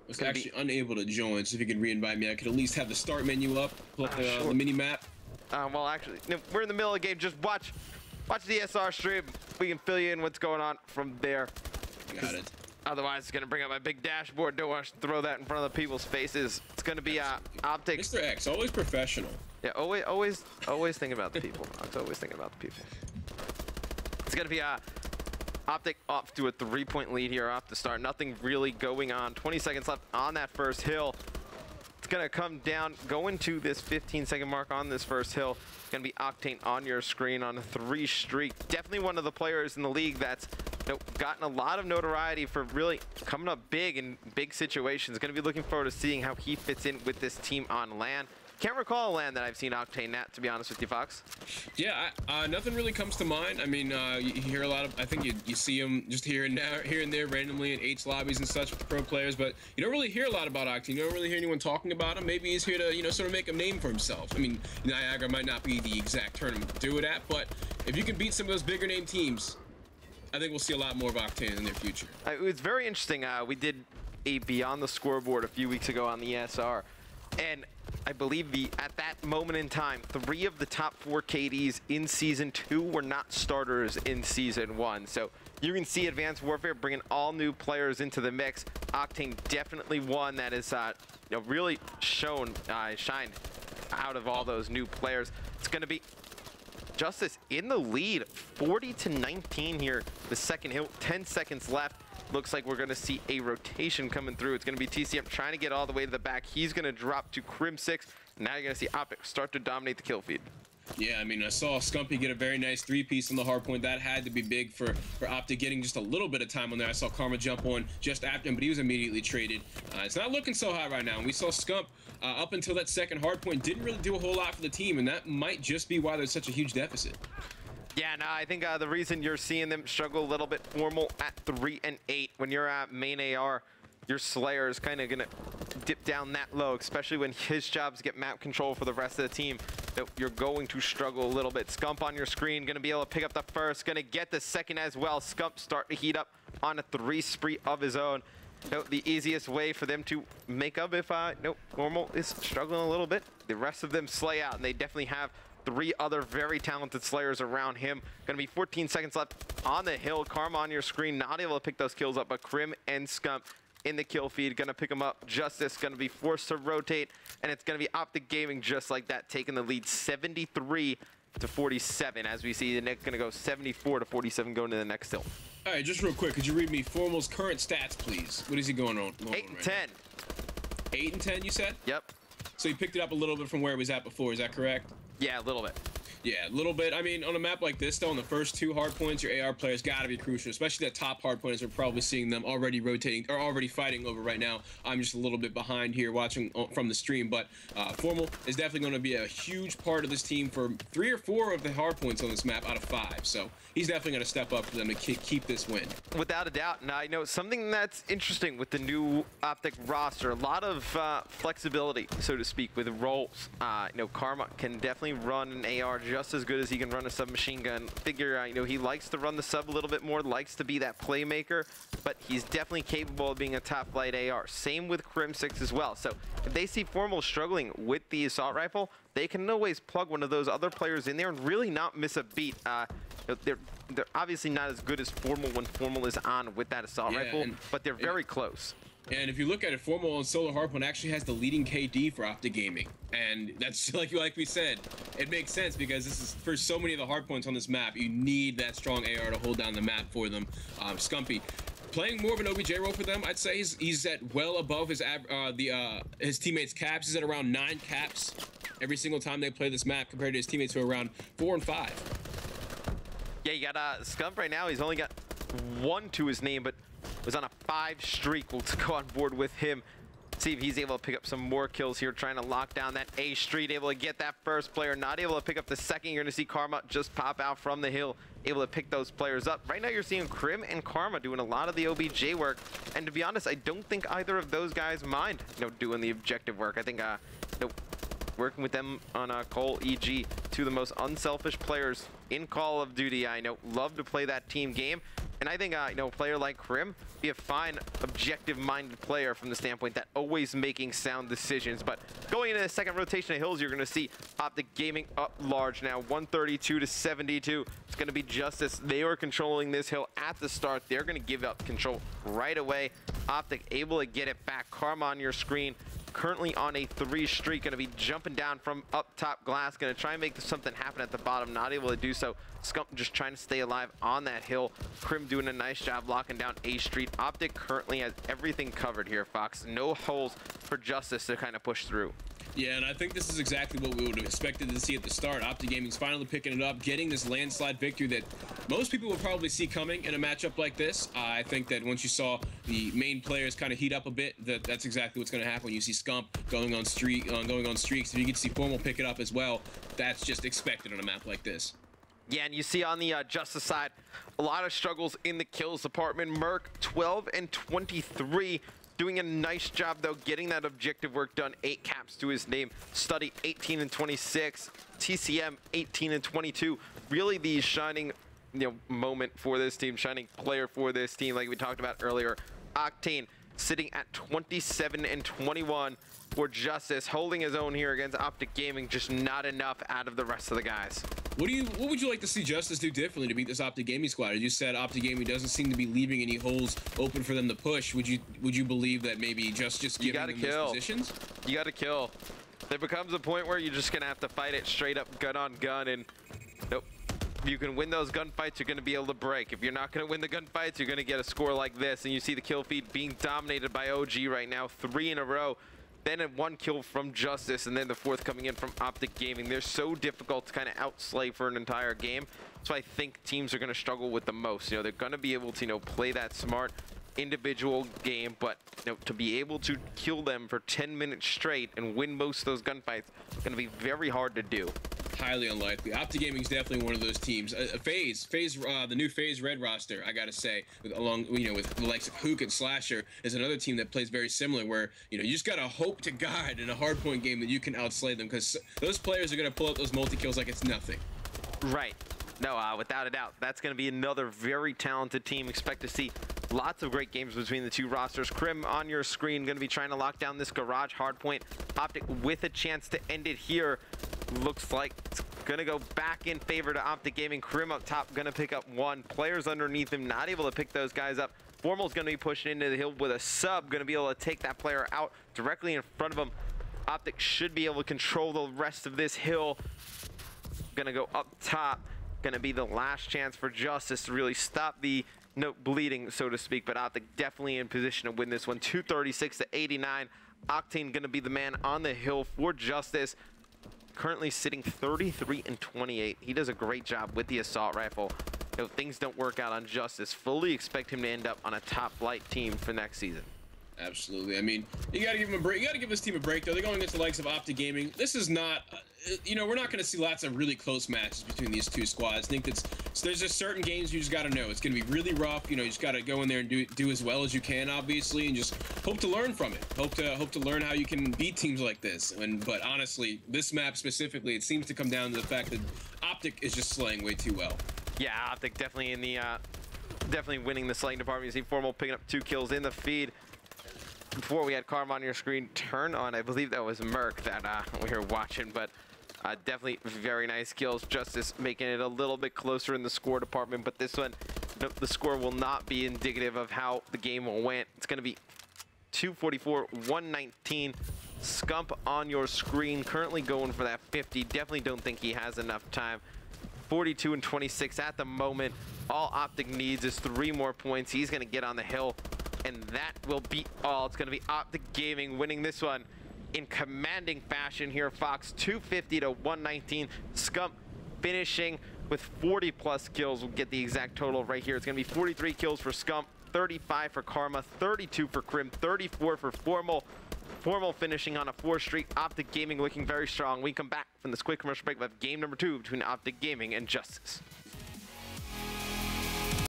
was actually unable to join, so if you could re-invite me, I could at least have the start menu up, pull up Sure. the mini map. Well, actually, no, we're in the middle of the game. Just watch the SR stream. We can fill you in what's going on from there. Got it. Otherwise, it's gonna bring up my big dashboard. Don't want to throw that in front of the people's faces. It's gonna be OpTic. Mr. X, always professional. Yeah, always think about the people. It's always thinking about the people. It's gonna be OpTic off to a 3-point lead here off the start. Nothing really going on. 20 seconds left on that first hill. It's gonna come down, go into this 15-second mark on this first hill. It's gonna be Octane on your screen on a 3 streak. Definitely one of the players in the league that's gotten a lot of notoriety for really coming up big in big situations. Gonna be looking forward to seeing how he fits in with this team on LAN. Can't recall a LAN that I've seen Octane at, to be honest with you, Fox. Yeah, nothing really comes to mind. I mean, you hear a lot of, I think you see him just here and there randomly in H lobbies and such with the pro players, but you don't really hear a lot about Octane. You don't really hear anyone talking about him. Maybe he's here to, sort of make a name for himself. I mean, Niagara might not be the exact tournament to do it at, but if you can beat some of those bigger name teams, I think we'll see a lot more of Octane in the near future. It was very interesting. We did a Beyond the Scoreboard a few weeks ago on the SR, and I believe at that moment in time, 3 of the top 4 KDs in Season 2 were not starters in Season 1. So you can see Advanced Warfare bringing all new players into the mix. Octane definitely one that is really shined out of all those new players. It's going to be JusTus in the lead, 40-19 here. The second hill, 10 seconds left. Looks like we're going to see a rotation coming through. It's going to be TCM trying to get all the way to the back. He's going to drop to Crim 6. Now you're going to see OpTic start to dominate the kill feed. Yeah, I mean, I saw Scumpy get a very nice 3-piece on the hard point. That had to be big for OpTic getting just a little bit of time on there. I saw Karma jump on just after him, but he was immediately traded. It's not looking so hot right now. And we saw Scump up until that second hard point didn't really do a whole lot for the team, and that might just be why there's such a huge deficit. Yeah, no, I think the reason you're seeing them struggle a little bit formal at 3 and 8 when you're at main AR, your Slayer is kind of going to dip down that low, especially when his jobs get map control for the rest of the team. You're going to struggle a little bit. Scump on your screen, going to be able to pick up the first, going to get the second as well. Scump start to heat up on a 3 spree of his own. The easiest way for them to make up if Normal is struggling a little bit, the rest of them slay out, and they definitely have 3 other very talented Slayers around him. Gonna be 14 seconds left on the hill. Karma on your screen, not able to pick those kills up, but Crim and Scump in the kill feed, gonna pick them up. JusTus gonna be forced to rotate, and it's gonna be OpTic Gaming just like that, taking the lead 73-47. As we see, the Nick gonna go 74-47 going to the next hill. All right, just real quick, could you read me Formal's current stats, please? What is he going on? 8 and 10. 8 and 10, you said? Yep. So he picked it up a little bit from where he was at before, is that correct? Yeah, a little bit. Yeah, a little bit. I mean, on a map like this, though, on the first 2 hard points, your AR players got to be crucial, especially that top hard pointers. We're probably seeing them already rotating or already fighting over right now. I'm just a little bit behind here watching from the stream, but Formal is definitely going to be a huge part of this team for 3 or 4 of the hard points on this map out of 5. So he's definitely going to step up for them to keep this win. Without a doubt. And I know something that's interesting with the new OpTic roster, a lot of flexibility, so to speak, with roles. Karma can definitely run an AR just as good as he can run a submachine gun. Figure, he likes to run the sub a little bit more, likes to be that playmaker, but he's definitely capable of being a top flight AR. Same with Crim 6 as well. So if they see Formal struggling with the assault rifle, they can always plug one of those other players in there and really not miss a beat. They're obviously not as good as Formal when Formal is on with that assault rifle, but they're very close. And if you look at it, Formal on Solar Hardpoint actually has the leading KD for OpTic Gaming. And that's like we said, it makes sense because this is for so many of the hardpoints on this map, you need that strong AR to hold down the map for them. Scumpy playing more of an OBJ role for them. I'd say he's at well above his teammates' caps. He's at around 9 caps every single time they play this map compared to his teammates who are around 4 and 5. Yeah, you got Scump right now. He's only got 1 to his name, but was on a 5 streak. We'll go on board with him. See if he's able to pick up some more kills here, trying to lock down that A street, able to get that first player, not able to pick up the second. You're going to see Karma just pop out from the hill, able to pick those players up. Right now you're seeing Crim and Karma doing a lot of the OBJ work, and to be honest, I don't think either of those guys mind doing the objective work. I think working with them on Cole, EG, 2 of the most unselfish players in Call of Duty. I love to play that team game. And I think, you know, a player like Krim be a fine, objective-minded player from the standpoint that always making sound decisions. But going into the second rotation of hills, you're going to see OpTic Gaming up large now, 132 to 72. It's going to be JusTus. They are controlling this hill at the start. They're going to give up control right away. OpTic able to get it back. Karma on your screen. Currently on a 3 streak, going to be jumping down from up top glass, going to try and make something happen at the bottom, not able to do so. Scump just trying to stay alive on that hill. Krim doing a nice job locking down A Street. OpTic currently has everything covered here, Fox. No holes for JusTus to kind of push through. Yeah, and I think this is exactly what we would have expected to see at the start. OpTic Gaming's finally picking it up, getting this landslide victory that most people would probably see coming in a matchup like this. I think that once you saw the main players kind of heat up a bit, that's exactly what's going to happen when you see Scump going on streaks. If you can see Formal pick it up as well, that's just expected on a map like this. Yeah, and you see on the JusTus side, a lot of struggles in the kills department. Merc, 12 and 23. Doing a nice job, though, getting that objective work done. 8 caps to his name. Study, 18 and 26. TCM, 18 and 22. Really the shining, moment for this team, shining player for this team, like we talked about earlier. Octane sitting at 27 and 21 for JusTus, holding his own here against OpTic Gaming. Just not enough out of the rest of the guys. What would you like to see JusTus do differently to beat this OpTic Gaming squad? As you said, OpTic Gaming doesn't seem to be leaving any holes open for them to push. Would you believe that maybe just giving them those positions? You gotta kill. There becomes a point where you're just gonna have to fight it straight up, gun on gun, and nope. If you can win those gunfights, you're gonna be able to break. If you're not gonna win the gunfights, you're gonna get a score like this. And you see the kill feed being dominated by OG right now, 3 in a row. Then 1 kill from JusTus, and then the 4th coming in from OpTic Gaming. They're so difficult to kind of outslay for an entire game. So I think teams are going to struggle with the most. They're going to be able to, play that smart individual game, but to be able to kill them for 10 minutes straight and win most of those gunfights, it's going to be very hard to do. Highly unlikely. OpTic Gaming is definitely one of those teams. FaZe, the new FaZe Red roster, I gotta say, with the likes of Hook and Slasher, is another team that plays very similar, where you just gotta hope to God in a hardpoint game that you can outslay them, because those players are gonna pull up those multi kills like it's nothing. Right. No, without a doubt, that's gonna be another very talented team. Expect to see lots of great games between the two rosters. Krim on your screen, going to be trying to lock down this garage hardpoint. OpTic with a chance to end it here. Looks like it's going to go back in favor to OpTic Gaming. Krim up top, going to pick up 1. Players underneath him, not able to pick those guys up. Formal's going to be pushing into the hill with a sub, going to be able to take that player out directly in front of him. OpTic should be able to control the rest of this hill. Going to go up top. Going to be the last chance for JusTus to really stop the bleeding, so to speak, but OpTic definitely in position to win this one. 236 to 89. Octane going to be the man on the hill for JusTus. Currently sitting 33 and 28. He does a great job with the assault rifle. If things don't work out on JusTus, fully expect him to end up on a top flight team for next season. Absolutely. I mean, you got to give him a break. You got to give this team a break, though. They're going against the likes of OpTic Gaming. This is not, we're not going to see lots of really close matches between these two squads. I think there's just certain games you just got to know. It's going to be really rough. You just got to go in there and do as well as you can, obviously, and just hope to learn from it. Hope to learn how you can beat teams like this. But honestly, this map specifically, it seems to come down to the fact that OpTic is just slaying way too well. Yeah, OpTic definitely in the definitely winning the slaying department. You see Formal picking up 2 kills in the feed. Before we had Karma on your screen turn on, I believe that was Merc that we were watching, but definitely very nice kills. JusTus making it a little bit closer in the score department, but this one, the score will not be indicative of how the game went. It's going to be 244, 119. Scump on your screen, currently going for that 50. Definitely don't think he has enough time. 42 and 26 at the moment. All OpTic needs is 3 more points. He's going to get on the hill, and that will be all. It's going to be OpTic Gaming winning this one in commanding fashion here, Fox. 250 to 119. Scump finishing with 40+ kills. We'll get the exact total right here. It's going to be 43 kills for Scump, 35 for Karma, 32 for Krim, 34 for Formal. Formal finishing on a 4 streak. OpTic Gaming looking very strong. We come back from this quick commercial break. We have game number 2 between OpTic Gaming and JusTus.